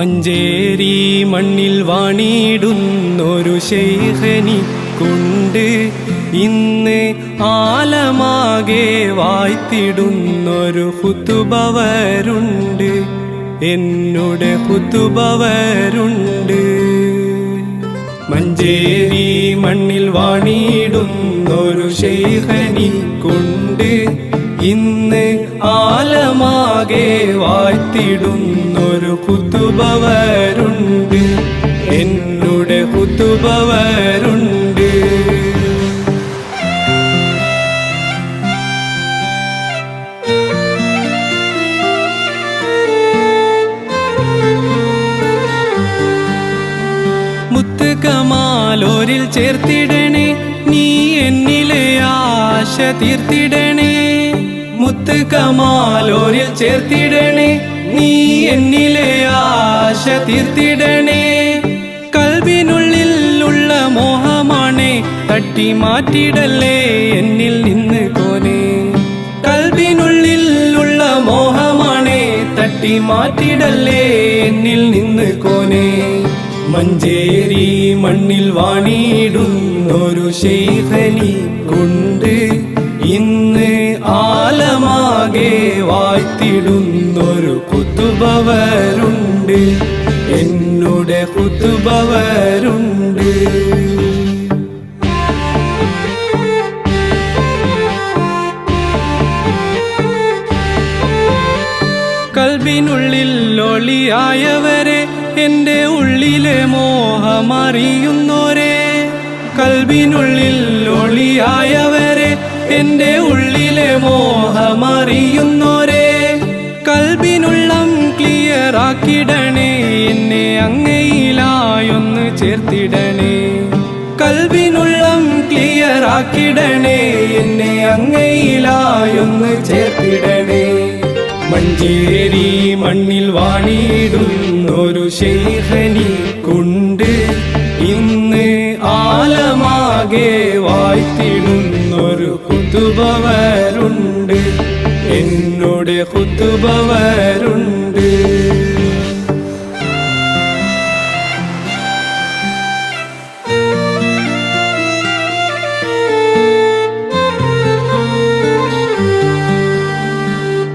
മഞ്ചേരി മണ്ണിൽ വാണിടുന്നൊരു ശൈഖനിക്കുണ്ട്, ഇന്ന് ആലമാകെ വായ്ത്തിടുന്നൊരു ഖുതുബവരുണ്ട്, എന്നുടെ ഖുതുബവരുണ്ട്. മഞ്ചേരി മണ്ണിൽ വാണിടുന്നൊരു ശൈഖനിക്കുണ്ട്, ഇന്ന് ആലമാകെ വായ്ത്തിടുന്നൊരു ഖുതുബവരുണ്ട്, എന്നുടെ ഖുതുബവരുണ്ട്. മുത്ത് കമാലോരിൽ ചേർത്തിടണേ, നീ എന്നിലെ ആശ തീർത്തിടണേ. മുത്ത് കമാലോരിൽ ചേർത്തിടണേ, നീ എന്നിലെ ആശ തീർത്തിടണേ. കൽബിനുള്ളിൽ ഉള്ള മോഹമാണേ, തട്ടി മാറ്റിടല്ലേ എന്നിൽ നിന്ന് കോനെ. കൽബിനുള്ളിൽ ഉള്ള മോഹമാണേ, തട്ടി മാറ്റിടല്ലേ എന്നിൽ നിന്ന് കോനെ. മഞ്ചേരി മണ്ണിൽ വാണിടുന്നൊരു ശൈഖനിക്കുണ്ട്, ഇന്ന് ആലമാകെ വായ്ത്തിടുന്നൊരു ഖുതുബവരുണ്ട്, എന്നുടെ ഖുതുബവരുണ്ട്. കൽബിനുള്ളിൽ ഒളിയായവരെ, എൻ്റെ ഉള്ളിലെ മോഹമറിയുന്നോരേ. കൽബിനുള്ളിൽ ഒളിയായവരെ, എൻ്റെ ഉള്ളിലെ മോഹമറിയുന്നോരേ. കൽബിനുള്ളം ക്ലിയറാക്കിടണേ, എന്നെ അങ്ങയിലായൊന്ന് ചേർത്തിടണേ. കൽബിനുള്ളം ക്ലിയറാക്കിടണേ, എന്നെ അങ്ങയിലായൊന്ന് ചേർത്തിടണേ. മഞ്ചേരി മണ്ണിൽ വാണിടുന്നൊരു ശൈഖനിക്കുണ്ട്, ഇന്ന് ആലമാകെ വായ്ത്തിടുന്നൊരു ഖുതുബവരുണ്ട്, എന്നുടെ ഖുതുബവരുണ്ട്.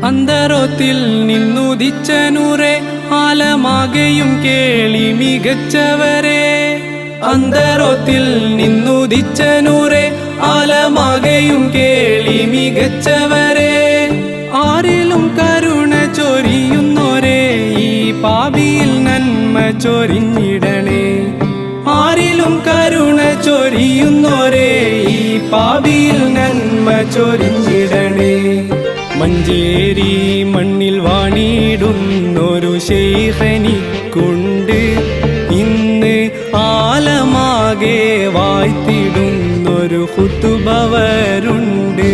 അന്തരത്തിൽ നിന്നുദിച്ച നൂറേ, ആലമാകെയും കേളി മികച്ചവരെ. അന്തരത്തിൽ നിന്നുദിച്ച നൂറേ, ആലമാകെയും കേളി മികച്ചവരെ. ആരിലും കരുണ ചൊരിയുന്നോരേ, ഈ പാപിയിൽ നന്മ ചൊരിഞ്ഞിടണേ. ആരിലും കരുണ ചൊരിയുന്നോരേ, ഈ പാപിയിൽ നന്മ ചൊരിഞ്ഞിടണേ. മഞ്ചേരി മണ്ണിൽ വാണിടുന്നൊരു ശൈഖനിക്കുണ്ട്, ഇന്ന് ആലമാകെ വായ്ത്തിടുന്നൊരു ഖുതുബവരുണ്ട്,